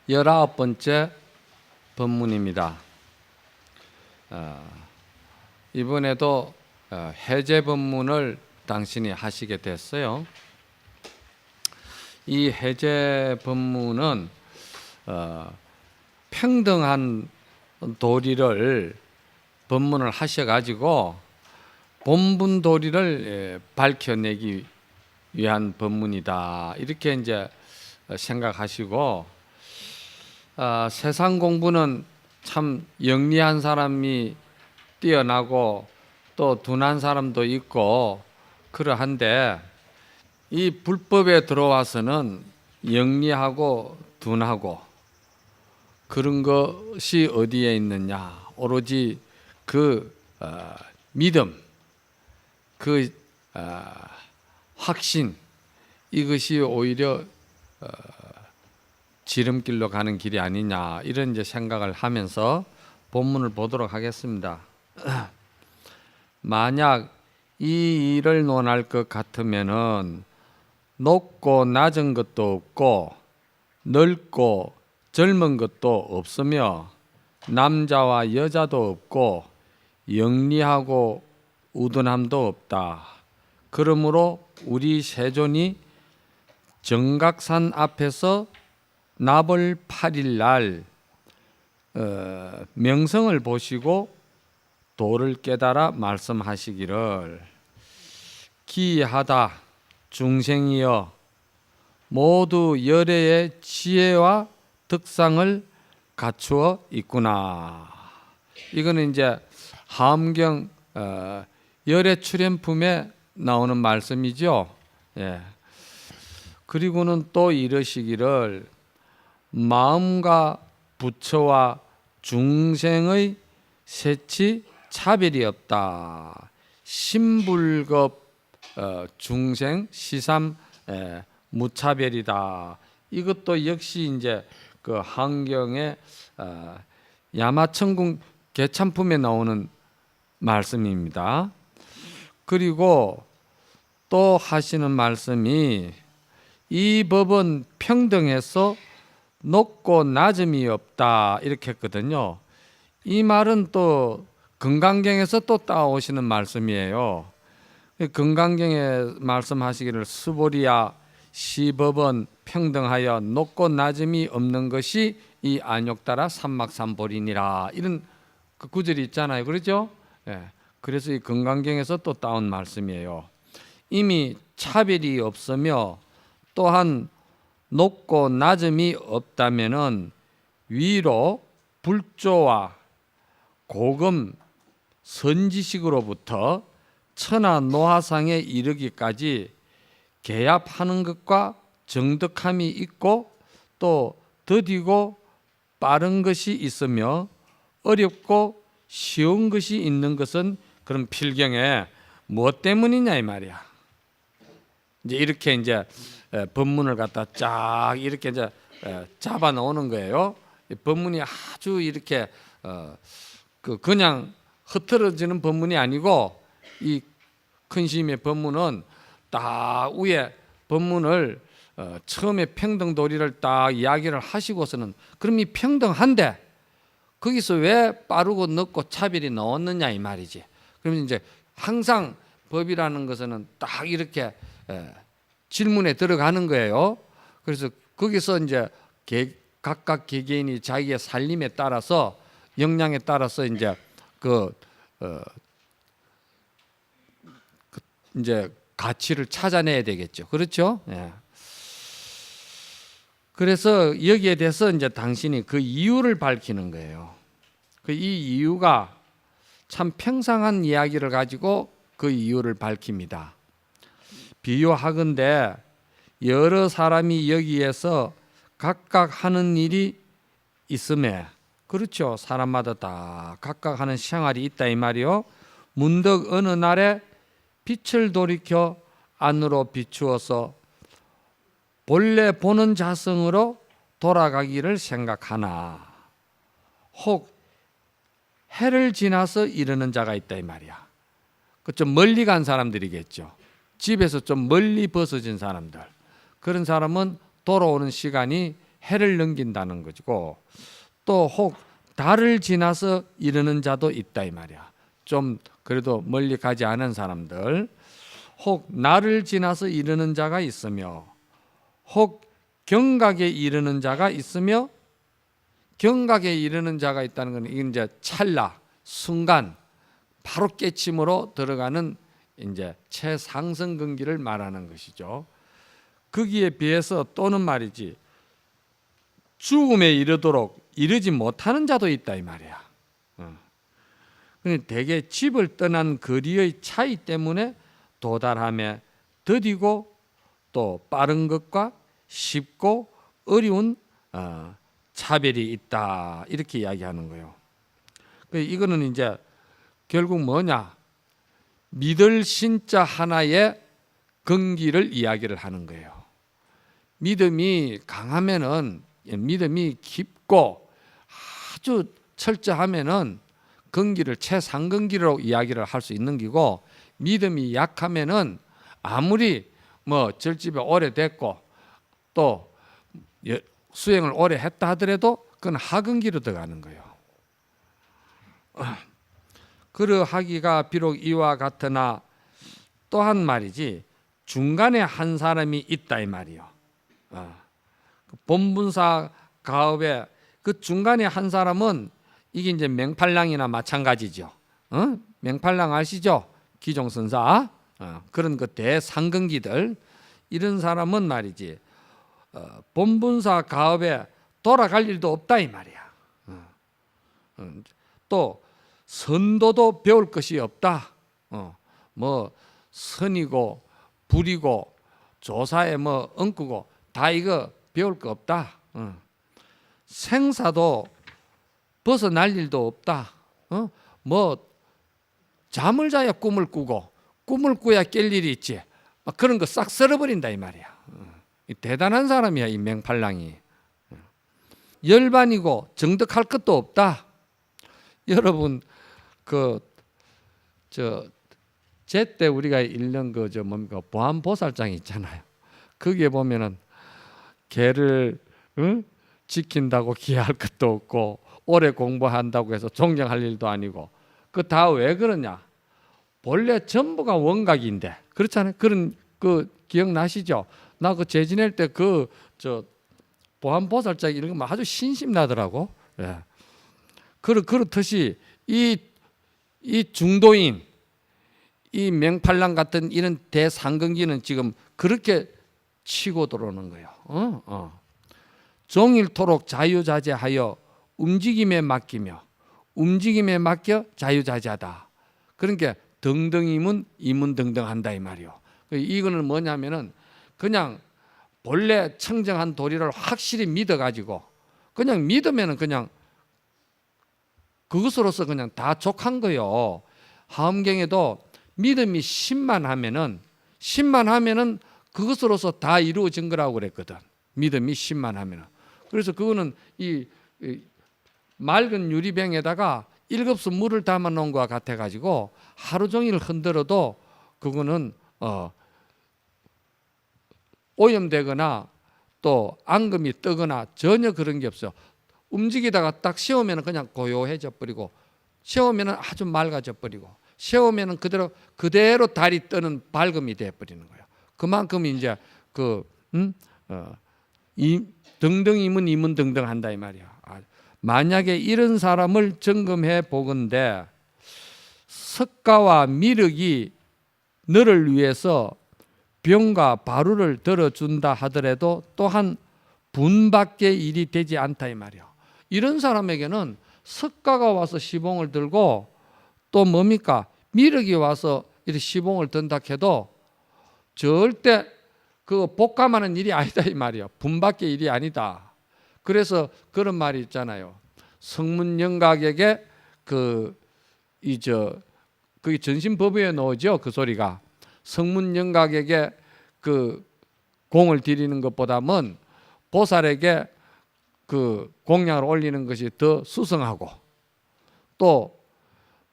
19번째 법문입니다. 이번에도 해제 법문을 당신이 하시게 됐어요. 이 해제 법문은 평등한 도리를 법문을 하셔가지고 본분 도리를 밝혀내기 위한 법문이다. 이렇게 이제 생각하시고, 세상 공부는 참 영리한 사람이 뛰어나고 또 둔한 사람도 있고 그러한데, 이 불법에 들어와서는 영리하고 둔하고 그런 것이 어디에 있느냐? 오로지 그 믿음, 그 확신, 이것이 오히려 지름길로 가는 길이 아니냐, 이런 이제 생각을 하면서 본문을 보도록 하겠습니다. 만약 이 일을 논할 것 같으면은 높고 낮은 것도 없고 넓고 젊은 것도 없으며 남자와 여자도 없고 영리하고 우둔함도 없다. 그러므로 우리 세존이 정각산 앞에서 나벌 8일 날 명성을 보시고 도를 깨달아 말씀하시기를, 기이하다 중생이여 모두 열애의 지혜와 덕상을 갖추어 있구나. 이거는 이제 하엄경 열애 출연품에 나오는 말씀이죠. 예. 그리고는 또 이러시기를, 마음과 부처와 중생의 세치 차별이 없다. 신불급 중생 시삼 무차별이다. 이것도 역시 이제 그 한경의 야마천궁 개참품에 나오는 말씀입니다. 그리고 또 하시는 말씀이, 이 법은 평등해서 높고 낮음이 없다, 이렇게 했거든요. 이 말은 또 금강경에서 또 따오시는 말씀이에요. 금강경에 말씀하시기를, 수보리야 시법은 평등하여 높고 낮음이 없는 것이 이 안욕따라 삼막삼보리니라, 이런 그 구절이 있잖아요. 그렇죠? 예. 그래서 이 금강경에서 또 따온 말씀이에요. 이미 차별이 없으며 또한 높고 낮음이 없다면은 위로 불조와 고금 선지식으로부터 천하 노하상에 이르기까지 개합하는 것과 정덕함이 있고 또 더디고 빠른 것이 있으며 어렵고 쉬운 것이 있는 것은 그런 필경에 무엇 때문이냐 이 말이야. 이제 이렇게 이제 법문을 갖다 쫙 이렇게 이제 잡아 놓는 거예요. 법문이 아주 이렇게 그냥 흐트러지는 법문이 아니고, 이 큰 스님의 법문은 딱 위에 법문을 처음에 평등 도리를 딱 이야기를 하시고서는, 그럼 이 평등한데 거기서 왜 빠르고 늦고 차별이 나왔느냐 이 말이지. 그러면 이제 항상 법이라는 것은 딱 이렇게 질문에 들어가는 거예요. 그래서 거기서 이제 각각 개개인이 자기의 살림에 따라서, 역량에 따라서 이제 이제 가치를 찾아내야 되겠죠. 그렇죠? 예. 그래서 여기에 대해서 이제 당신이 그 이유를 밝히는 거예요. 이 이유가 참 평상한 이야기를 가지고 그 이유를 밝힙니다. 비유하건대 여러 사람이 여기에서 각각 하는 일이 있음에, 그렇죠. 사람마다 다 각각 하는 생활이 있다 이 말이요. 문득 어느 날에 빛을 돌이켜 안으로 비추어서 본래 보는 자성으로 돌아가기를 생각하나, 혹 해를 지나서 이르는 자가 있다 이 말이야. 그 좀 멀리 간 사람들이겠죠. 집에서 좀 멀리 벗어진 사람들, 그런 사람은 돌아오는 시간이 해를 넘긴다는 거고, 또 혹 달을 지나서 이르는 자도 있다 이 말이야. 좀 그래도 멀리 가지 않은 사람들, 혹 날을 지나서 이르는 자가 있으며, 혹 경각에 이르는 자가 있으며, 경각에 이르는 자가 있다는 건 이게 이제 찰나, 순간, 바로 깨침으로 들어가는 이제 최상승 근기를 말하는 것이죠. 거기에 비해서 또는 말이지, 죽음에 이르도록 이르지 못하는 자도 있다 이 말이야. 대개 집을 떠난 거리의 차이 때문에 도달함에 더디고 또 빠른 것과 쉽고 어려운 차별이 있다, 이렇게 이야기하는 거예요. 이거는 이제 결국 뭐냐, 믿을 신자 하나의 근기를 이야기를 하는 거예요. 믿음이 강하면은, 믿음이 깊고 아주 철저하면은 근기를 최상근기로 이야기를 할 수 있는 기고, 믿음이 약하면은 아무리 뭐 절집에 오래됐고 또 수행을 오래 했다 하더라도 그건 하근기로 들어가는 거예요. 그러하기가 비록 이와 같으나 또한 말이지, 중간에 한 사람이 있다 이 말이요. 본분사 가업에 그 중간에 한 사람은 이게 이제 맹팔랑이나 마찬가지죠. 맹팔랑 아시죠? 기종선사, 그런 그 대상근기들, 이런 사람은 말이지, 본분사 가업에 돌아갈 일도 없다 이 말이야. 또 선도도 배울 것이 없다. 뭐 선이고 불이고 조사에 뭐 엉끄고 다 이거 배울 거 없다. 생사도 벗어날 일도 없다. 뭐 잠을 자야 꿈을 꾸고 꿈을 꾸야 깰 일이 있지. 그런 거 싹 썰어버린다 이 말이야. 대단한 사람이야 이 맹팔랑이. 열반이고 정득할 것도 없다. 여러분 제때 우리가 읽는 뭡니까, 보안보살장 있잖아요. 거기에 보면은 개를 지킨다고 기할 것도 없고 오래 공부한다고 해서 존경할 일도 아니고, 그 다 왜 그러냐? 본래 전부가 원각인데, 그렇잖아요. 그런 그 기억나시죠? 나 그 재지낼 때 보안보살장 이런 거 아주 신심나더라고. 예. 그렇듯이 이 중도인, 이 맹팔랑 같은 이런 대상근기는 지금 그렇게 치고 들어오는 거예요. 종일토록 자유자재하여 움직임에 맡기며 움직임에 맡겨 자유자재하다. 그러니까 등등이문 이문등등한다 이 말이요. 이거는 뭐냐면은 그냥 본래 청정한 도리를 확실히 믿어가지고 그냥 믿으면은 그냥 그것으로서 그냥 다 족한 거요. 하엄경에도 믿음이 10만 하면은 그것으로서 다 이루어진 거라고 그랬거든. 믿음이 10만 하면은. 그래서 그거는 이 맑은 유리병에다가 1급수 물을 담아 놓은 것과 같아 가지고 하루 종일 흔들어도 그거는 오염되거나 또 앙금이 뜨거나 전혀 그런 게 없어. 움직이다가 딱 세우면 그냥 고요해져 버리고, 세우면 아주 맑아져 버리고, 세우면 그대로 달이 뜨는 밝음이 돼 버리는 거예요. 그만큼 이제 등등이문 이문등등 한다 이 말이야. 만약에 이런 사람을 점검해 보건대 석가와 미륵이 너를 위해서 병과 바루를 들어준다 하더라도 또한 분밖의 일이 되지 않다 이 말이야. 이런 사람에게는 석가가 와서 시봉을 들고 또 뭡니까, 미륵이 와서 이렇게 시봉을 든다 해도 절대 그 복감하는 일이 아니다 이 말이야. 분밖의 일이 아니다. 그래서 그런 말이 있잖아요. 성문영각에게 그게 전신법에 나오죠. 그 소리가 성문영각에게 그 공을 드리는 것보다는 보살에게 그 공양을 올리는 것이 더 수성하고, 또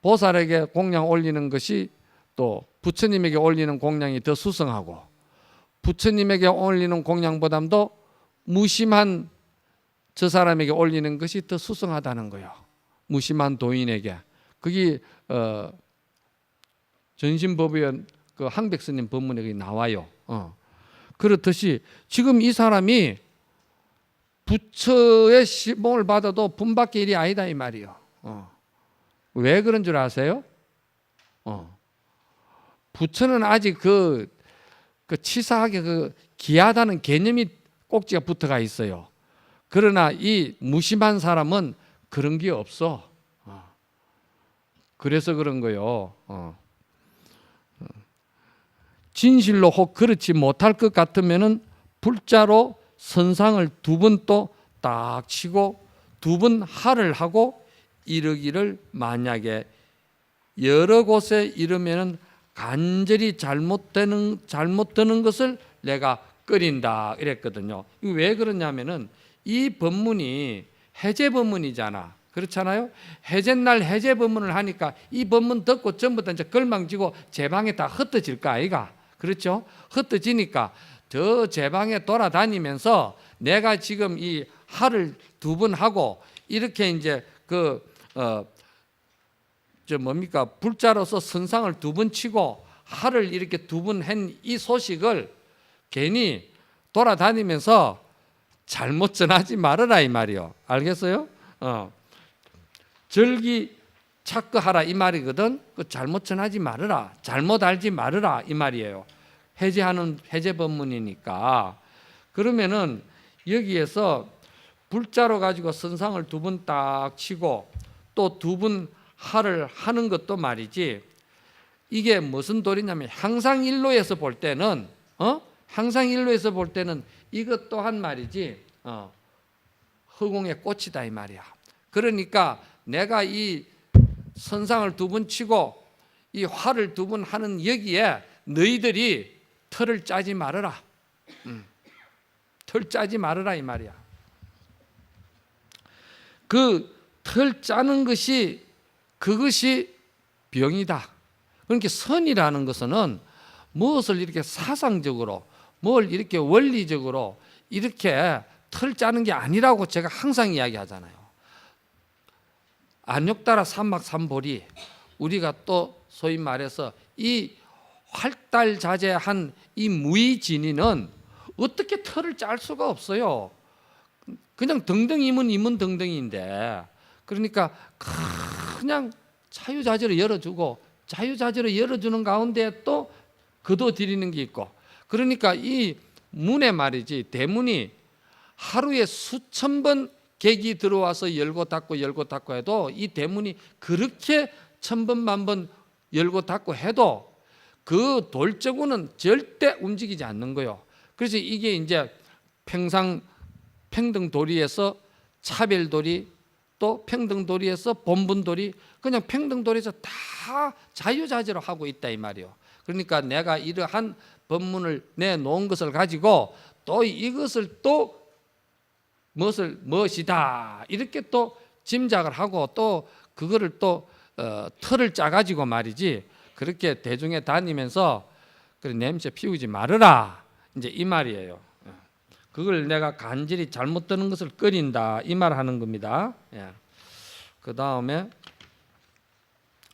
보살에게 공양 올리는 것이 또 부처님에게 올리는 공양이 더 수성하고, 부처님에게 올리는 공양보다도 무심한 저 사람에게 올리는 것이 더 수승하다는 거예요. 무심한 도인에게. 그게 전신법의원 그 항백스님 법문에 나와요. 그렇듯이 지금 이 사람이 부처의 시봉을 받아도 분밖에 일이 아니다 이 말이요. 왜 그런 줄 아세요? 부처는 아직 그 치사하게 그 귀하다는 개념이 꼭지가 붙어가 있어요. 그러나 이 무심한 사람은 그런 게 없어. 그래서 그런 거요. 진실로 혹 그렇지 못할 것 같으면은 불자로 선상을 두 번 또 딱 치고 두 번 할을 하고 이르기를 만약에 여러 곳에 이르면은 간절히 잘못되는 것을 내가 끓인다 이랬거든요. 이거 왜 그러냐면은 이 법문이 해제 법문이잖아. 그렇잖아요. 해제날 해제 법문을 하니까 이 법문 듣고 전부 다 이제 걸망지고 제 방에 다 흩어질 거 아이가. 그렇죠? 흩어지니까 저 제 방에 돌아다니면서 내가 지금 이 할을 두 번 하고 이렇게 이제 뭡니까 불자로서 선상을 두 번 치고 할을 이렇게 두 번 한 이 소식을 괜히 돌아다니면서 잘못 전하지 말아라 이 말이요. 알겠어요? 절기 착거하라 이 말이거든. 그 잘못 전하지 말아라. 잘못 알지 말아라 이 말이에요. 해제하는 해제 법문이니까. 그러면은 여기에서 불자로 가지고 선상을 두 번 딱 치고 또 두 번 할을 하는 것도 말이지. 이게 무슨 도리냐면 향상일로에서 볼 때는 향상일로에서 볼 때는 이것 또한 말이지 허공의 꽃이다 이 말이야. 그러니까 내가 이 선상을 두 번 치고 이 활을 두 번 하는 여기에 너희들이 털을 짜지 말아라. 털 짜지 말아라 이 말이야. 그 털 짜는 것이 그것이 병이다. 그러니까 선이라는 것은 무엇을 이렇게 사상적으로 뭘 이렇게 원리적으로 이렇게 털 짜는 게 아니라고 제가 항상 이야기하잖아요. 안욕따라 삼막삼보리 우리가 또 소위 말해서 이 활달자재한 이 무의진이는 어떻게 털을 짤 수가 없어요. 그냥 등등이면 이문 등등인데 그러니까 그냥 자유자재로 열어주고 자유자재로 열어주는 가운데 또 거둬들이는 게 있고 그러니까 이 문에 말이지 대문이 하루에 수천 번 객이 들어와서 열고 닫고 해도 이 대문이 그렇게 천번 만번 열고 닫고 해도 그 돌저구는 절대 움직이지 않는 거예요. 그래서 이게 이제 평등도리에서 차별도리 또 평등도리에서 본분도리 그냥 평등도리에서 다 자유자재로 하고 있다 이 말이에요. 그러니까 내가 이러한 법문을 내놓은 것을 가지고 또 이것을 또 무엇이다 이렇게 또 짐작을 하고 또 그거를 또 틀을 짜가지고 말이지 그렇게 대중에 다니면서 그래 냄새 피우지 말아라 이제 이 말이에요. 그걸 내가 간절히 잘못 드는 것을 꺼린다 이 말 하는 겁니다. 그 다음에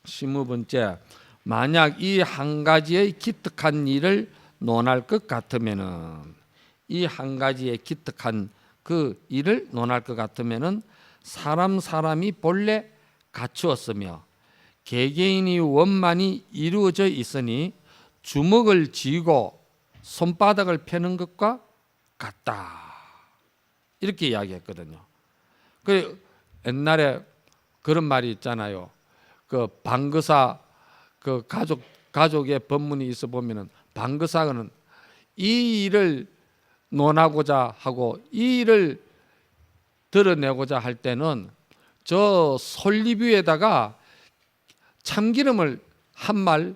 15번째 만약 이 한 가지의 기특한 일을 논할 것 같으면은 이 한 가지의 기특한 그 일을 논할 것 같으면은 사람이 본래 갖추었으며 개개인이 원만이 이루어져 있으니 주먹을 쥐고 손바닥을 펴는 것과 같다 이렇게 이야기했거든요. 그 옛날에 그런 말이 있잖아요. 그 방거사 그 가족의 법문이 있어 보면은 방거사는 이 일을 논하고자 하고 이 일을 드러내고자 할 때는 저 솔잎 위에다가 참기름을 한 말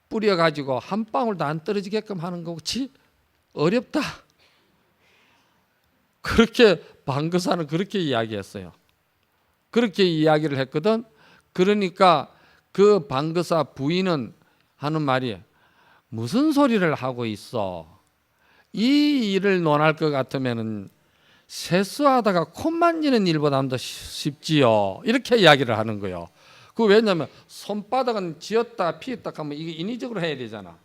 뿌려가지고 한 방울도 안 떨어지게끔 하는 거지 어렵다. 그렇게 방거사는 그렇게 이야기했어요. 그렇게 이야기를 했거든. 그러니까 그 방거사 부인은 하는 말이 무슨 소리를 하고 있어. 이 일을 논할 것 같으면은 세수하다가 코 만지는 일보다는 더 쉽지요. 이렇게 이야기를 하는 거예요. 그 왜냐하면 손바닥은 쥐었다 피었다 하면 이게 인위적으로 해야 되잖아.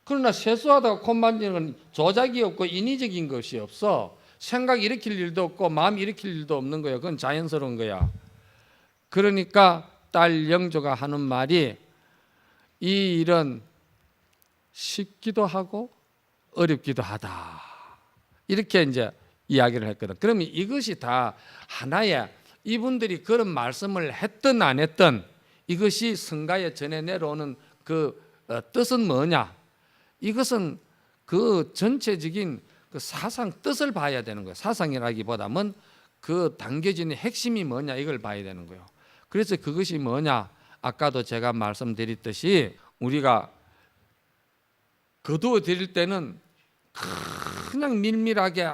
그러나 세수하다가 코 만지는 건 조작이 없고 인위적인 것이 없어. 생각 일으킬 일도 없고 마음 일으킬 일도 없는 거예요. 그건 자연스러운 거야. 그러니까 딸 영조가 하는 말이 이 일은 쉽기도 하고 어렵기도 하다. 이렇게 이제 이야기를 했거든. 그러면 이것이 다 하나의 이분들이 그런 말씀을 했든 안 했든 이것이 성가에 전해 내려오는 그 뜻은 뭐냐? 이것은 그 전체적인 그 사상 뜻을 봐야 되는 거예요. 사상이라기보다는 그 담겨지는 핵심이 뭐냐 이걸 봐야 되는 거예요. 그래서 그것이 뭐냐? 아까도 제가 말씀드렸듯이 우리가 거두어 드릴 때는 그냥 밀밀하게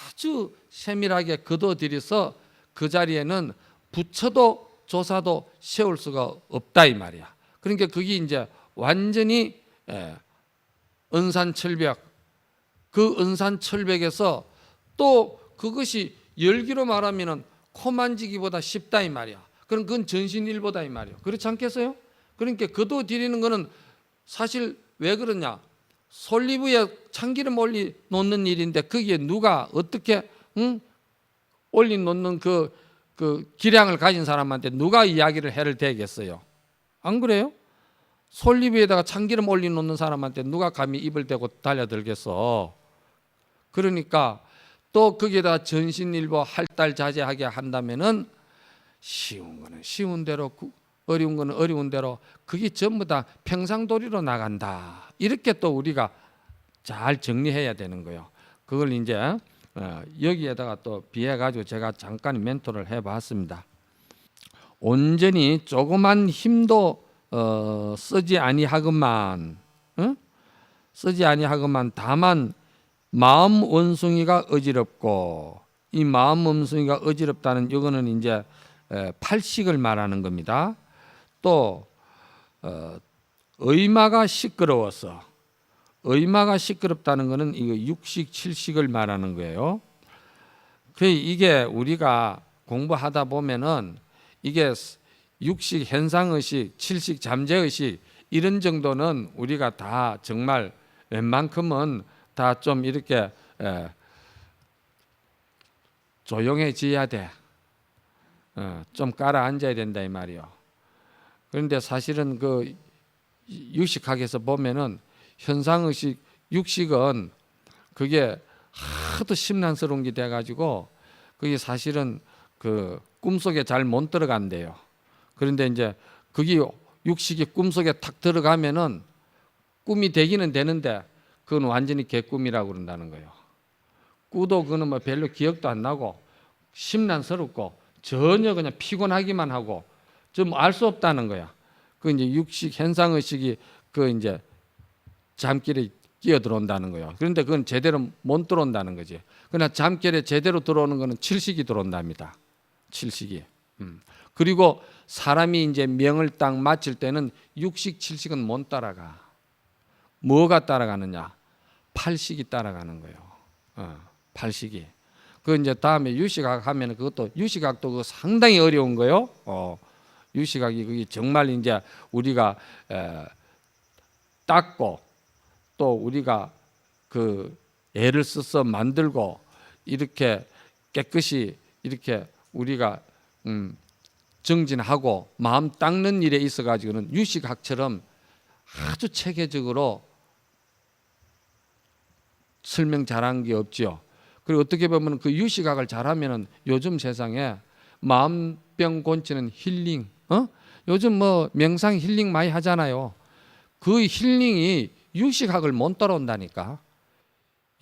아주 세밀하게 거두어 드려서 그 자리에는 부처도 조사도 세울 수가 없다 이 말이야. 그러니까 그게 이제 완전히 은산철벽, 그 은산철벽에서 또 그것이 열기로 말하면은 코 만지기보다 쉽다 이 말이야. 그럼 그건 전신일보다 이 말이야. 그렇지 않겠어요? 그러니까 거두어 드리는 거는 사실 왜 그러냐? 솔리브에 참기름 올리 놓는 일인데 거기에 누가 어떻게 올리 놓는 그 기량을 가진 사람한테 누가 이야기를 해를 대겠어요? 안 그래요? 솔리브에다가 참기름 올리 놓는 사람한테 누가 감히 입을 대고 달려들겠어? 그러니까 또 거기에다가 전신일보 할달자제하게 한다면은 쉬운 거는 쉬운 대로 어려운 거는 어려운 대로 그게 전부 다 평상도리로 나간다. 이렇게 또 우리가 잘 정리해야 되는 거예요. 그걸 이제 여기에다가 또 비해 가지고 제가 잠깐 멘토를 해봤습니다. 온전히 조그만 힘도 쓰지 아니하건만 쓰지 아니하건만 다만 마음 원숭이가 어지럽고 이 마음 원숭이가 어지럽다는 이거는 이제 팔식을 말하는 겁니다. 또 의마가 시끄러워서 의마가 시끄럽다는 것은 이거 육식 칠식을 말하는 거예요. 그 이게 우리가 공부하다 보면은 이게 육식 현상의식, 칠식 잠재의식 이런 정도는 우리가 다 정말 웬만큼은 다 좀 이렇게 조용해져야 돼. 좀 깔아앉아야 된다 이 말이요. 그런데 사실은 그 육식학에서 보면은 현상의식, 육식은 그게 하도 심란스러운 게 돼가지고 그게 사실은 그 꿈속에 잘 못 들어간대요. 그런데 이제 그게 육식이 꿈속에 탁 들어가면은 꿈이 되기는 되는데 그건 완전히 개꿈이라고 그런다는 거예요. 꾸도 그는 뭐 별로 기억도 안 나고 심란스럽고 전혀 그냥 피곤하기만 하고 좀 알 수 없다는 거야. 그 이제 육식 현상의식이 그 이제 잠결에 끼어 들어온다는 거예요. 그런데 그건 제대로 못 들어온다는 거지. 그러나 잠결에 제대로 들어오는 거는 칠식이 들어온답니다. 칠식이. 그리고 사람이 이제 명을 딱 마칠 때는 육식 칠식은 못 따라가. 뭐가 따라가느냐? 팔식이 따라가는 거예요. 팔식이. 그 이제 다음에 유식학 하면 그것도 유식학도 그 상당히 어려운 거요. 유식학이 그게 정말 이제 우리가 닦고 또 우리가 그 애를 써서 만들고 이렇게 깨끗이 이렇게 우리가 정진하고 마음 닦는 일에 있어 가지고는 유식학처럼 아주 체계적으로 설명 잘한 게 없지요. 그리고 어떻게 보면 그 유식학을 잘하면은 요즘 세상에 마음병 고치는 힐링, 요즘 뭐 명상 힐링 많이 하잖아요. 그 힐링이 유식학을 못 따라온다니까.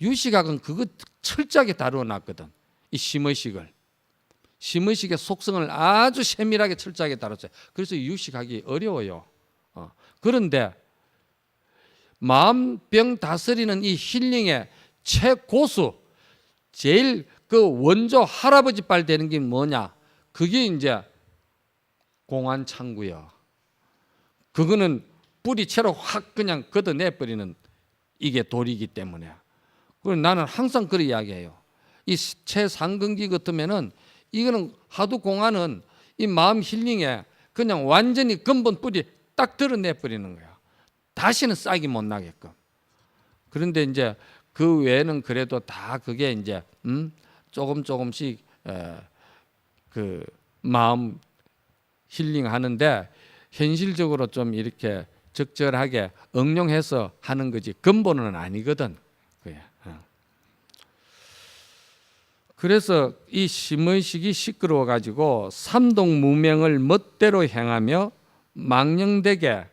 유식학은 그거 철저하게 다루어놨거든. 이 심의식을. 심의식의 속성을 아주 세밀하게 철저하게 다뤘어요. 그래서 유식학이 어려워요. 그런데 마음병 다스리는 이 힐링의 최고수, 제일 그 원조 할아버지 빨 되는 게 뭐냐? 그게 이제 공안창구요. 그거는 뿌리채로 확 그냥 걷어내버리는 이게 도리이기 때문에 그리고 나는 항상 그런 이야기해요. 이 최상근기 같으면은 이거는 하두 공안은 이 마음 힐링에 그냥 완전히 근본 뿌리 딱 드러내 버리는 거야. 다시는 싹이 못 나게끔. 그런데 이제 그 외에는 그래도 다 그게 이제 조금씩 그 마음 힐링하는데 현실적으로 좀 이렇게 적절하게 응용해서 하는 거지 근본은 아니거든. 그래서 이 심의식이 시끄러워 가지고 삼동무명을 멋대로 행하며 망령되게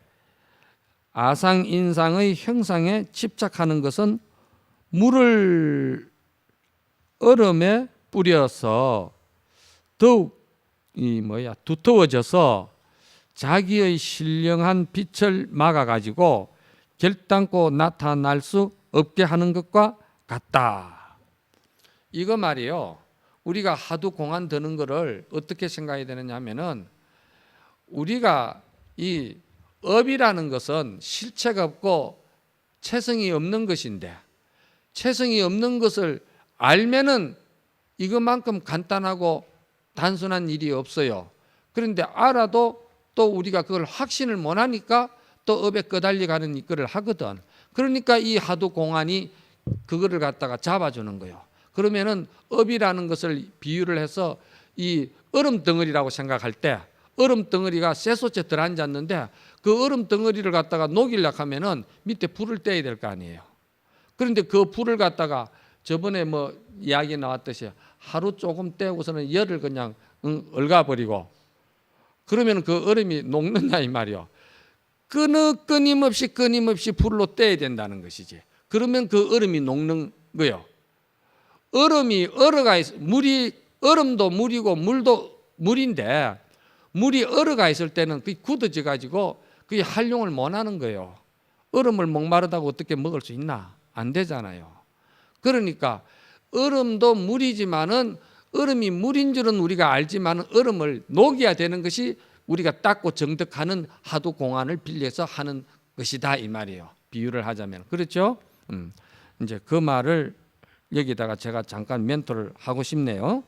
아상인상의 형상에 집착하는 것은 물을 얼음에 뿌려서 더욱 두터워져서 자기의 신령한 빛을 막아 가지고 결단코 나타날 수 없게 하는 것과 같다. 이거 말이요. 우리가 하도 공안 드는 거를 어떻게 생각해야 되느냐 하면은 우리가 이 업이라는 것은 실체가 없고 체성이 없는 것인데 체성이 없는 것을 알면은 이것만큼 간단하고 단순한 일이 없어요. 그런데 알아도 또 우리가 그걸 확신을 못 하니까 또 업에 끄달려 가는 이거를 하거든. 그러니까 이 하도 공안이 그거를 갖다가 잡아주는 거예요. 그러면은 업이라는 것을 비유를 해서 이 얼음 덩어리라고 생각할 때 얼음 덩어리가 쇠소째 들어앉았는데 그 얼음 덩어리를 갖다가 녹이려고 하면은 밑에 불을 떼야 될 거 아니에요. 그런데 그 불을 갖다가 저번에 뭐 이야기 나왔듯이 하루 조금 떼고서는 열을 그냥 얽어버리고 그러면 그 얼음이 녹는다 이 말이요. 끊임없이 불로 떼야 된다는 것이지. 그러면 그 얼음이 녹는 거요. 얼음이 얼어가 있어. 얼음도 물이고 물도 물인데 물이 얼어가 있을 때는 그게 굳어져 가지고 그게 활용을 못 하는 거예요. 얼음을 목마르다고 어떻게 먹을 수 있나? 안 되잖아요. 그러니까 얼음도 물이지만은 얼음이 물인 줄은 우리가 알지만은 얼음을 녹여야 되는 것이 우리가 닦고 정득하는 하도 공안을 빌려서 하는 것이다 이 말이에요. 비유를 하자면 그렇죠? 이제 그 말을 여기다가 제가 잠깐 멘토를 하고 싶네요.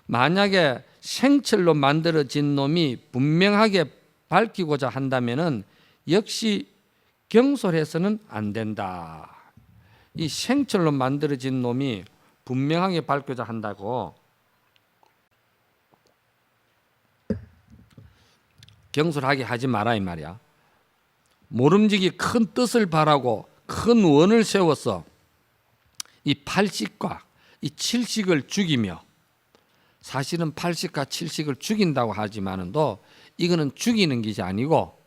만약에 생철로 만들어진 놈이 분명하게 밝히고자 한다면은 역시 경솔해서는 안 된다. 이 생철로 만들어진 놈이 분명하게 밝고자 한다고 경솔하게 하지 마라 이 말이야. 모름지기 큰 뜻을 바라고 큰 원을 세워서 이 팔식과 이 칠식을 죽이며 사실은 팔식과 칠식을 죽인다고 하지만은도 이거는 죽이는 것이 아니고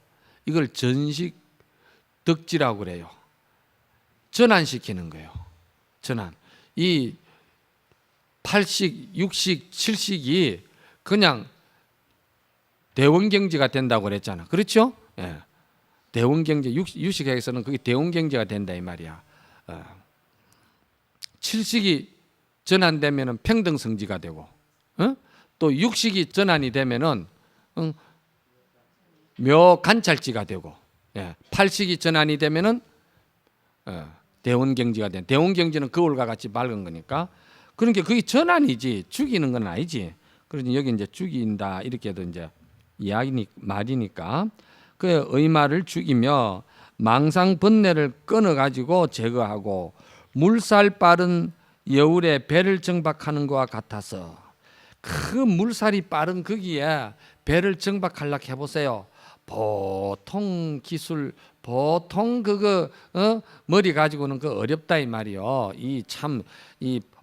이걸 전식 덕지라고 그래요. 전환시키는 거예요. 전환. 이 팔식, 육식, 칠식이 그냥 대원경제가 된다고 그랬잖아. 그렇죠? 예. 대원경제, 유식에서는 그게 대원경제가 된다 이 말이야. 칠식이 전환되면은 평등성지가 되고, 또 육식이 전환이 되면은 묘관찰지가 되고, 팔식이 전환이 되면은 대원경지가 된. 대원경지는 거울과 같이 밝은 거니까. 그러니까 그게 전환이지 죽이는 건 아니지. 그러니 여기 이제 죽인다 이렇게도 이제 이야기 말이니까 그 의마를 죽이며 망상 번뇌를 끊어 가지고 제거하고 물살 빠른 여울에 배를 정박하는 것과 같아서 그 물살이 빠른 거기에 배를 정박하려고 해보세요. 보통 기술, 보통 그거 머리 가지고는 그 어렵다 이 말이요. 이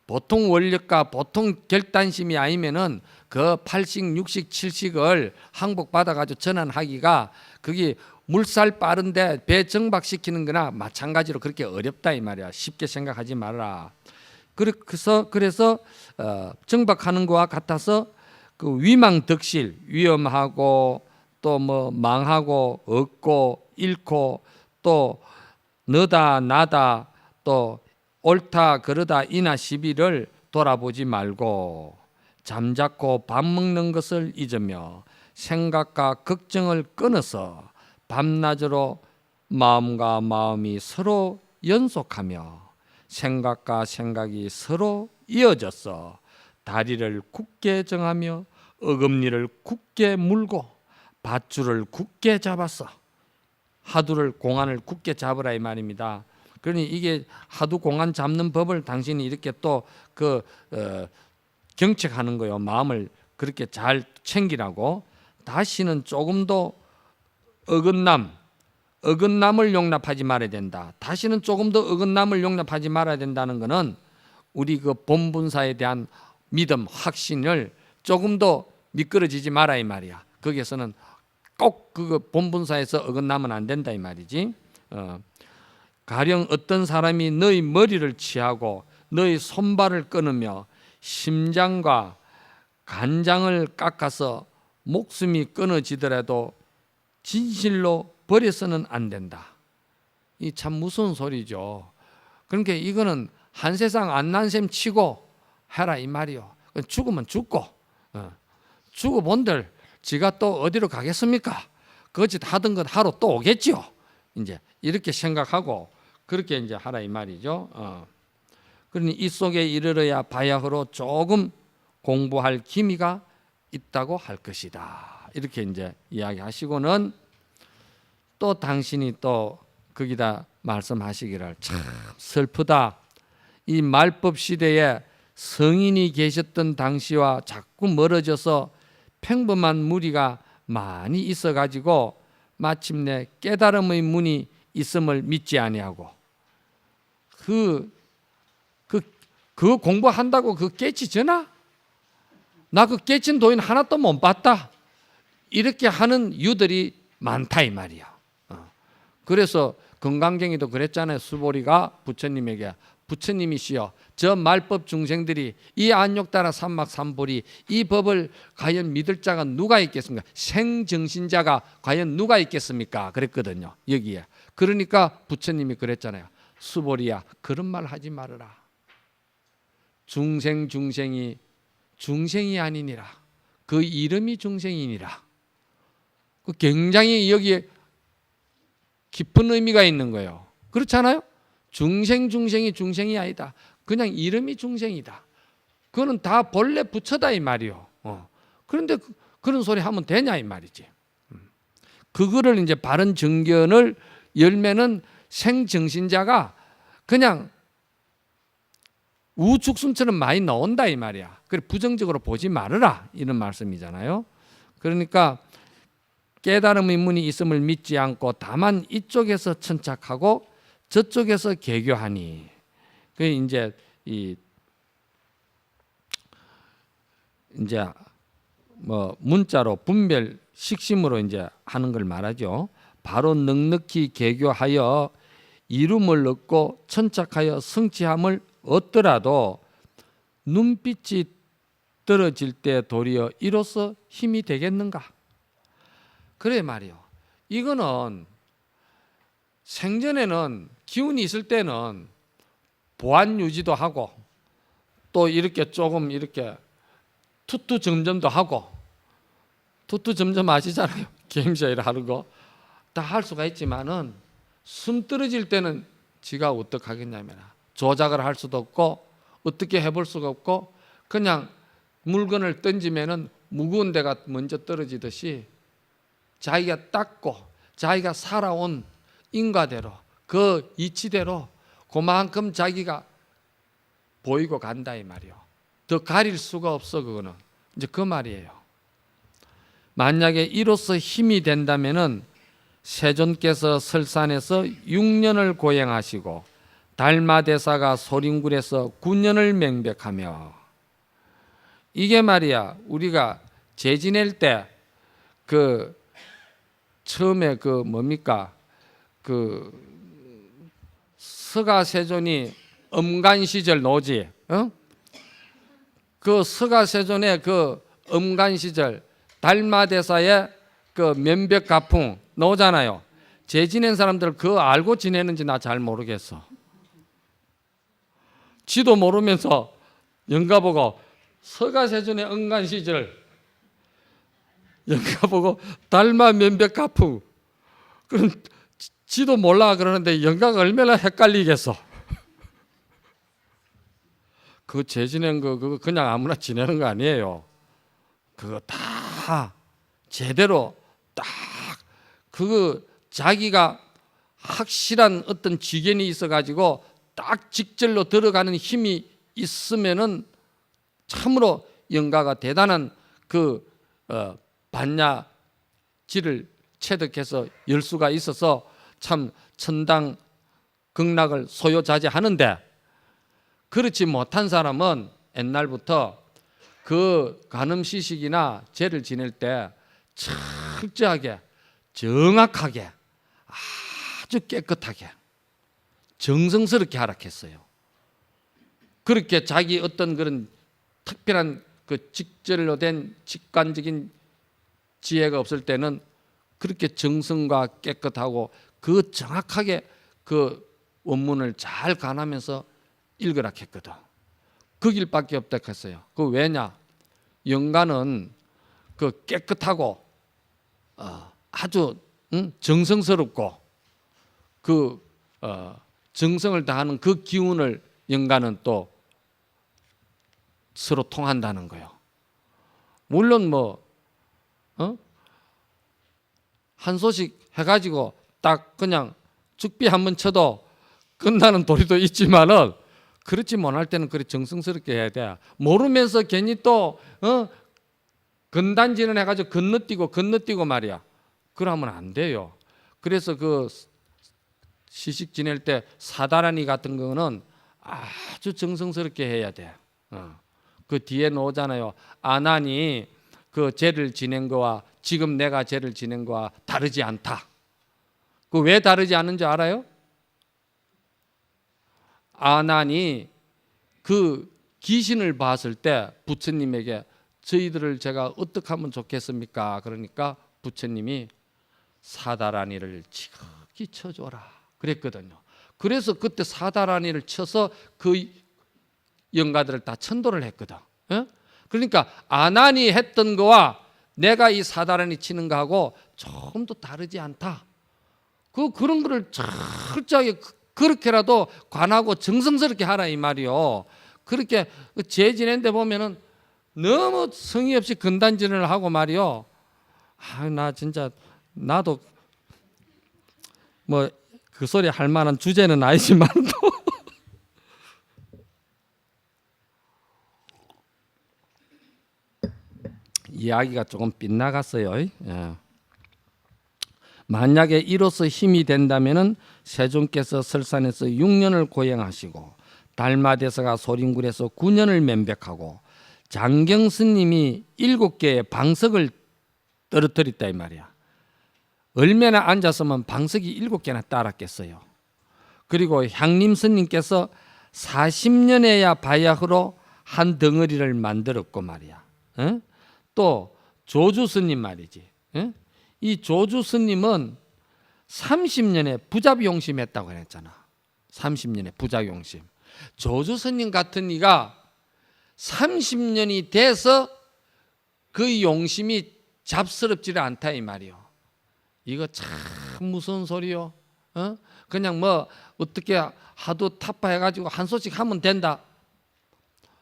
보통 원력과 보통 결단심이 아니면은 그 팔식, 육식, 칠식을 항복받아 가지고 전환하기가 그게 물살 빠른데 배 정박시키는 거나 마찬가지로 그렇게 어렵다 이 말이야. 쉽게 생각하지 말아라. 그래서 정박하는 것과 같아서 그 위망덕실, 위험하고 또 뭐 망하고 얻고 잃고 또 너다 나다 또 옳다 그러다 이나 시비를 돌아보지 말고 잠자코 밥 먹는 것을 잊으며 생각과 걱정을 끊어서 밤낮으로 마음과 마음이 서로 연속하며 생각과 생각이 서로 이어져서 다리를 굳게 정하며 어금니를 굳게 물고 밧줄을 굳게 잡았어. 하두를 공안을 굳게 잡으라 이 말입니다. 그러니 이게 하두 공안 잡는 법을 당신이 이렇게 또 경책하는 거예요. 마음을 그렇게 잘 챙기라고. 다시는 조금도 어긋남을 용납하지 말아야 된다. 다시는 조금 더 어긋남을 용납하지 말아야 된다는 것은 우리 그 본분사에 대한 믿음, 확신을 조금 더 미끄러지지 마라 이 말이야. 거기에서는 꼭 그 본분사에서 어긋나면 안 된다 이 말이지. 가령 어떤 사람이 너희 머리를 치하고 너희 손발을 끊으며 심장과 간장을 깎아서 목숨이 끊어지더라도 진실로 버려서는 안 된다. 이 참 무서운 소리죠. 그러니까 이거는 한 세상 안 난 셈 치고 해라 이 말이요. 죽으면 죽고 죽어본들 지가 또 어디로 가겠습니까? 거짓 하던 것 하러 또 오겠지요. 이제 이렇게 생각하고 그렇게 이제 하라 이 말이죠. 그러니 이 속에 이르러야 바야흐로 조금 공부할 기미가 있다고 할 것이다. 이렇게 이제 이야기하시고는 또 당신이 또 거기다 말씀하시기를 참 슬프다. 이 말법 시대에 성인이 계셨던 당시와 자꾸 멀어져서 평범한 무리가 많이 있어가지고 마침내 깨달음의 문이 있음을 믿지 아니하고 그거 공부한다고 그 깨치잖아? 나 그 깨친 도인 하나도 못 봤다. 이렇게 하는 유들이 많다 이 말이야. 그래서 건강경이도 그랬잖아요. 수보리가 부처님에게 부처님이시여 저 말법 중생들이 이 안욕따라 삼막삼보리 이 법을 과연 믿을 자가 누가 있겠습니까? 생정신자가 과연 누가 있겠습니까? 그랬거든요. 여기에. 그러니까 부처님이 그랬잖아요. 수보리야 그런 말 하지 말아라. 중생이 아니니라. 그 이름이 중생이니라. 그 굉장히 여기에 깊은 의미가 있는 거예요. 그렇잖아요? 중생이 중생이 아니다. 그냥 이름이 중생이다. 그거는 다 본래 부처다 이 말이요. 그런데 그런 소리 하면 되냐 이 말이지. 그거를 이제 바른 정견을 열매는 생정신자가 그냥 우죽순처럼 많이 나온다 이 말이야. 그래 부정적으로 보지 말아라 이런 말씀이잖아요. 그러니까 깨달음의 문이 있음을 믿지 않고 다만 이쪽에서 천착하고 저쪽에서 개교하니. 그 이제 뭐 문자로 분별 식심으로 이제 하는 걸 말하죠. 바로 넉넉히 개교하여 이름을 얻고 천착하여 성취함을 얻더라도 눈빛이 떨어질 때 도리어 이로써 힘이 되겠는가? 그래 말이요. 이거는 생전에는 기운이 있을 때는 보안 유지도 하고 또 이렇게 조금 이렇게 투투점점도 하고 투투점점 아시잖아요. 게임샤이를 하는 거 다 할 수가 있지만은 숨 떨어질 때는 지가 어떡하겠냐면 조작을 할 수도 없고 어떻게 해볼 수가 없고 그냥 물건을 던지면은 무거운 데가 먼저 떨어지듯이 자기가 닦고 자기가 살아온 인과대로 그 이치대로 그만큼 자기가 보이고 간다 이 말이요. 더 가릴 수가 없어. 그거는 이제 그 말이에요. 만약에 이로써 힘이 된다면은 세존께서 설산에서 6년을 고행하시고 달마대사가 소림굴에서 9년을 맹백하며 이게 말이야. 우리가 제 지낼 때 그 처음에 그 뭡니까 그 서가세존이 엄간시절 노지, 그 서가세존의 그 엄간시절 달마대사의 그 면백가풍 나오잖아요. 제 지낸 사람들 그거 알고 지내는지 나 잘 모르겠어. 지도 모르면서 영가 보고 서가세존의 엄간시절 영가 보고 달마 면백가풍 그럼 지도 몰라 그러는데 영가가 얼마나 헷갈리겠어. 그 제 지낸 거 그거 그냥 아무나 지내는 거 아니에요. 그거 다 제대로 딱 그거 자기가 확실한 어떤 지견이 있어가지고 딱 직절로 들어가는 힘이 있으면은 참으로 영가가 대단한 그 반야지를 체득해서 열 수가 있어서 참 천당 극락을 소요자제하는데, 그렇지 못한 사람은 옛날부터 그 간음시식이나 제를 지낼 때 철저하게 정확하게 아주 깨끗하게 정성스럽게 하락했어요. 그렇게 자기 어떤 그런 특별한 그 직절로 된 직관적인 지혜가 없을 때는 그렇게 정성과 깨끗하고 그 정확하게 그 원문을 잘 간하면서 읽으라 했거든. 그 길밖에 없다 했어요. 그 왜냐? 영가는 그 깨끗하고 아주 정성스럽고 그 정성을 다하는 그 기운을 영가는 또 서로 통한다는 거예요. 물론 한 소식 해가지고 딱 그냥 죽비 한번 쳐도 끝나는 도리도 있지만은 그렇지 못할 때는 그렇게 정성스럽게 해야 돼. 모르면서 괜히 또 건단지는 해가지고 건너뛰고 말이야. 그러면 안 돼요. 그래서 그 시식 지낼 때 사다라니 같은 거는 아주 정성스럽게 해야 돼. 그 뒤에 나오잖아요. 아난이 그 제를 지낸 거와 지금 내가 제를 지낸 거와 다르지 않다. 그 왜 다르지 않은지 알아요? 아난이 그 귀신을 봤을 때 부처님에게 저희들을 제가 어떻게 하면 좋겠습니까? 그러니까 부처님이 사다라니를 지극히 쳐줘라 그랬거든요. 그래서 그때 사다라니를 쳐서 그 영가들을 다 천도를 했거든. 그러니까 아난이 했던 거와 내가 이 사다라니 치는 거하고 조금도 다르지 않다. 그런 거를 철저하게 그렇게라도 관하고 정성스럽게 하라 이 말이요. 그렇게 제 지낸데 보면은 너무 성의 없이 건단지를 하고 말이요. 나 진짜 나도 뭐 그 소리 할 만한 주제는 아니지만도 이야기가 조금 빗나갔어요. 예. 만약에 이로써 힘이 된다면은 세존께서 설산에서 6년을 고행하시고 달마대사가 소림굴에서 9년을 면백하고 장경스님이 7개의 방석을 떨어뜨렸다 이 말이야. 얼마나 앉았으면 방석이 7개나 따랐겠어요. 그리고 향림스님께서 40년에야 바야흐로 한 덩어리를 만들었고 말이야. 또 조주스님 말이지. 이 조주스님은 30년에 부자용심했다고 했잖아. 30년에 부자용심. 조주스님 같은 이가 30년이 돼서 그 용심이 잡스럽지를 않다 이 말이요. 이거 참 무서운 소리요. 그냥 뭐 어떻게 하도 타파해가지고 한 소식 하면 된다.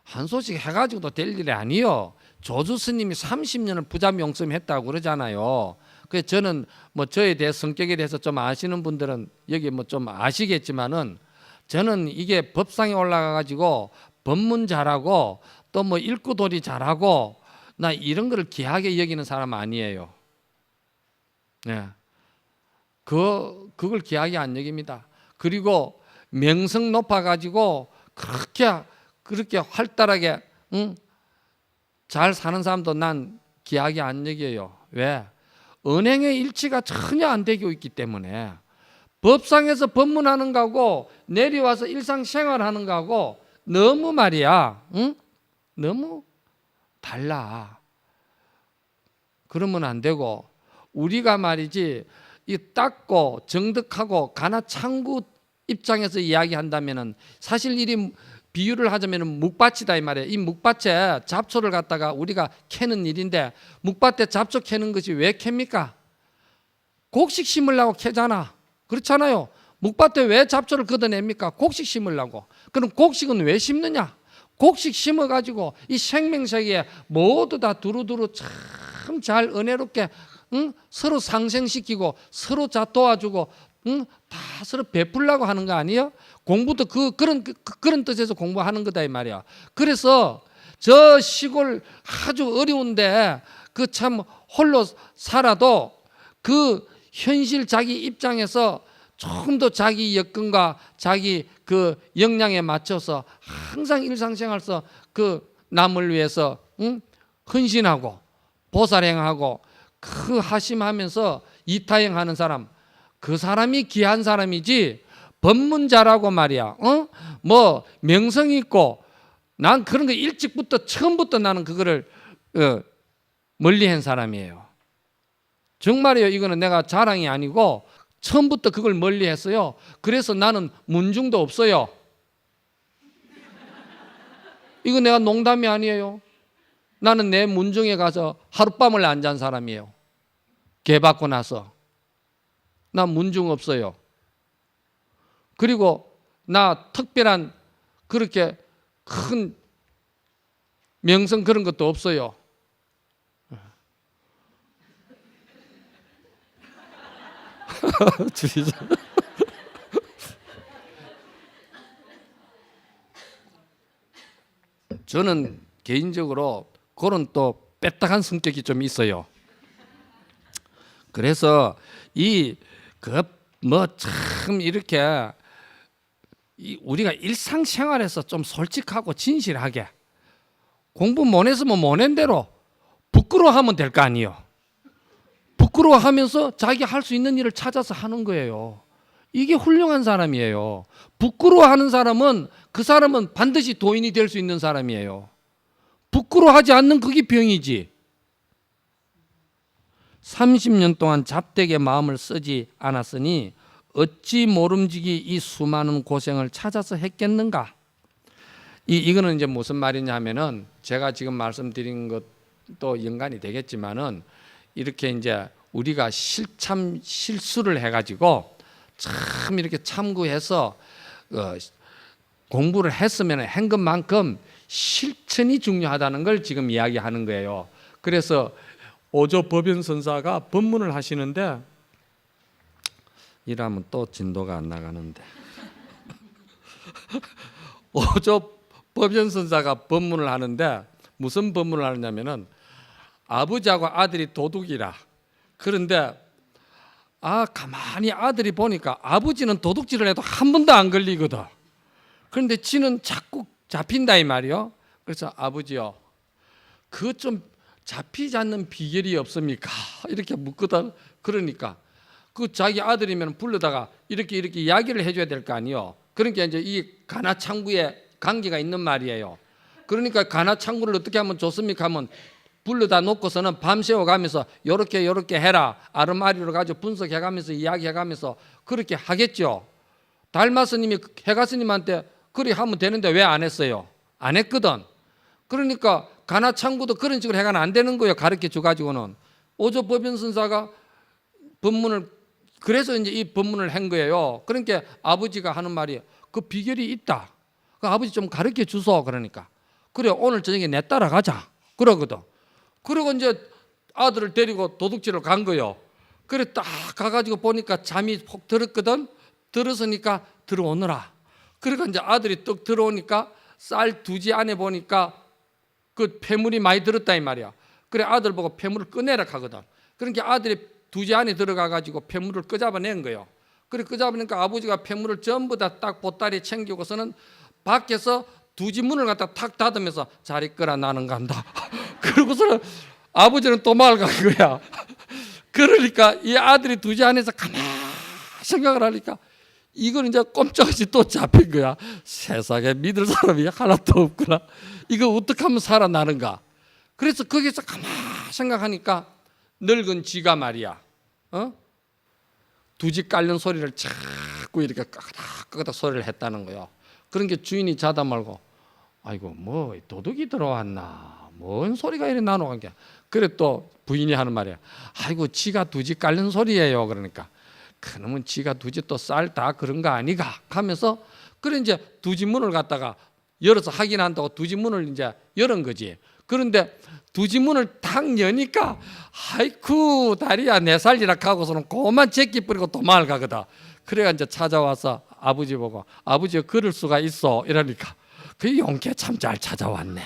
한 소식 해가지고도 될 일이 아니요. 조주스님이 30년을 부자명심했다고 그러잖아요. 그래서 저는 뭐 저에 대해 성격에 대해서 좀 아시는 분들은 여기 뭐 좀 아시겠지만은 저는 이게 법상에 올라가가지고 법문 잘하고 또 뭐 일구도리 잘하고 나 이런 거를 귀하게 여기는 사람 아니에요. 네. 그걸 귀하게 안 여깁니다. 그리고 명성 높아가지고 그렇게 활달하게 잘 사는 사람도 난 귀하게 안 여겨요. 왜? 은행의 일치가 전혀 안 되고 있기 때문에 법상에서 법문하는 거하고 내려와서 일상생활하는 거하고 너무 말이야. 너무 달라. 그러면 안 되고 우리가 말이지 이 닦고 정득하고 가나창구 입장에서 이야기한다면은 사실 일이 비유를 하자면 묵밭이다 이 말이에요. 이 묵밭에 잡초를 갖다가 우리가 캐는 일인데 묵밭에 잡초 캐는 것이 왜 캡니까? 곡식 심으려고 캐잖아. 그렇잖아요. 묵밭에 왜 잡초를 걷어냅니까? 곡식 심으려고. 그럼 곡식은 왜 심느냐? 곡식 심어가지고 이 생명세계에 모두 다 두루두루 참 잘 은혜롭게 서로 상생시키고 서로 자 도와주고 다 서로 베풀라고 하는 거 아니에요? 공부도 그런 뜻에서 공부하는 거다 이 말이야. 그래서 저 시골 아주 어려운데 그 참 홀로 살아도 그 현실 자기 입장에서 조금 더 자기 여건과 자기 그 역량에 맞춰서 항상 일상생활에서 그 남을 위해서 헌신하고 보살행하고 그 하심하면서 이타행하는 사람, 그 사람이 귀한 사람이지 법문자라고 말이야. 뭐 명성 있고 난 그런 거 일찍부터 처음부터 나는 그거를 멀리한 사람이에요. 정말이에요. 이거는 내가 자랑이 아니고 처음부터 그걸 멀리했어요. 그래서 나는 문중도 없어요. 이거 내가 농담이 아니에요. 나는 내 문중에 가서 하룻밤을 안 잔 사람이에요. 개 받고 나서. 나 문중 없어요. 그리고 나 특별한 그렇게 큰 명성 그런 것도 없어요. 저는 개인적으로 그런 또 빼딱한 성격이 좀 있어요. 그래서 참 이렇게 우리가 일상생활에서 좀 솔직하고 진실하게 공부 못 했으면 못 한 대로 부끄러워하면 될 거 아니에요. 부끄러워하면서 자기 할 수 있는 일을 찾아서 하는 거예요. 이게 훌륭한 사람이에요. 부끄러워하는 사람은 그 사람은 반드시 도인이 될 수 있는 사람이에요. 부끄러워하지 않는 그게 병이지. 30년 동안 잡되게 마음을 쓰지 않았으니 어찌 모름지기 이 수많은 고생을 찾아서 했겠는가? 이거는 이제 무슨 말이냐 하면은 제가 지금 말씀드린 것도 연관이 되겠지만은 이렇게 이제 우리가 실수를 해가지고 참 이렇게 참고해서 공부를 했으면 한 것만큼 실천이 중요하다는 걸 지금 이야기하는 거예요. 그래서 오조 법연선사가 법문을 하시는데 이러면 또 진도가 안 나가는데 오조 법연선사가 법문을 하는데 무슨 법문을 하느냐면은 아버지하고 아들이 도둑이라. 그런데 가만히 아들이 보니까 아버지는 도둑질을 해도 한 번도 안 걸리거든. 그런데 지는 자꾸 잡힌다 이 말이요. 그래서 아버지요, 그 좀 잡히지 않는 비결이 없습니까? 이렇게 묻거든. 그러니까 그 자기 아들이면 불러다가 이렇게 이야기를 해줘야 될 거 아니요. 그러니까 이제 이 가나창구에 관계가 있는 말이에요. 그러니까 가나창구를 어떻게 하면 좋습니까? 하면 불러다 놓고서는 밤새워 가면서 요렇게 해라. 아르마리로 가지고 분석해 가면서 이야기해 가면서 그렇게 하겠죠. 달마스님이 해가스님한테 그리 하면 되는데 왜 안 했어요? 안 했거든. 그러니까 가나창구도 그런 식으로 해가는 안 되는 거예요. 가르쳐 줘가지고는. 오조 법연선사가 법문을 그래서 이제 이 법문을 한 거예요. 그러니까 아버지가 하는 말이 그 비결이 있다. 그 아버지 좀 가르쳐 주소. 그러니까 그래 오늘 저녁에 내 따라가자. 그러거든. 그리고 이제 아들을 데리고 도둑질을 간 거예요. 그래 딱 가가지고 보니까 잠이 폭 들었거든. 들었으니까 들어오너라. 그러니까 이제 아들이 뚝 들어오니까 쌀 두지 안에 보니까 그 폐물이 많이 들었다 이 말이야. 그래 아들 보고 폐물을 꺼내라 하거든. 그러니까 아들이 두지 안에 들어가가지고 폐물을 끄잡아낸 거예요. 그래 끄잡으니까 아버지가 폐물을 전부 다 딱 보따리에 챙기고서는 밖에서 두지 문을 갖다 탁 닫으면서 잘 있거라 나는 간다. 그러고서는 아버지는 또 마을 간 거야. 그러니까 이 아들이 두지 안에서 가만히 생각을 하니까 이건 이제 꼼짝없이 또 잡힌 거야. 세상에 믿을 사람이 하나도 없구나. 이거 어떻게 하면 살아나는가. 그래서 거기서 가만히 생각하니까 늙은 쥐가 말이야. 두지 깔는 소리를 자꾸 이렇게 끄덕끄덕 소리를 했다는 거예요. 그런 게 주인이 자다 말고 아이고 뭐 도둑이 들어왔나. 뭔 소리가 이래 나노간 게. 그래 또 부인이 하는 말이야. 아이고 쥐가 두지 깔는 소리예요. 그러니까 그놈은 쥐가 두지 또 쌀 다 그런 거 아니가 하면서 그래 이제 두지 문을 갖다가 열어서 확인한다고 두 집 문을 이제 열은 거지. 그런데 두 집 문을 탁 여니까 아이쿠 다리야 내 살리라 하고서는 고만 제끼 뿌리고 도망을 가거든. 그래가 이제 찾아와서 아버지 보고 아버지가 그럴 수가 있어 이러니까 그 용케 참 잘 찾아왔네.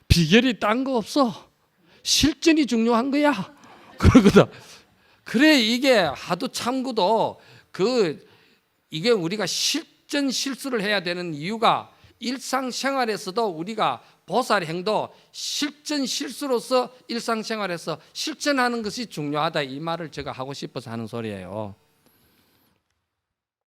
비결이 딴 거 없어. 실전이 중요한 거야. 그러거든. 그래 이게 하도 참고도 이게 우리가 실전 실수를 해야 되는 이유가 일상생활에서도 우리가 보살행도 실전 실수로서 일상생활에서 실천하는 것이 중요하다 이 말을 제가 하고 싶어서 하는 소리예요.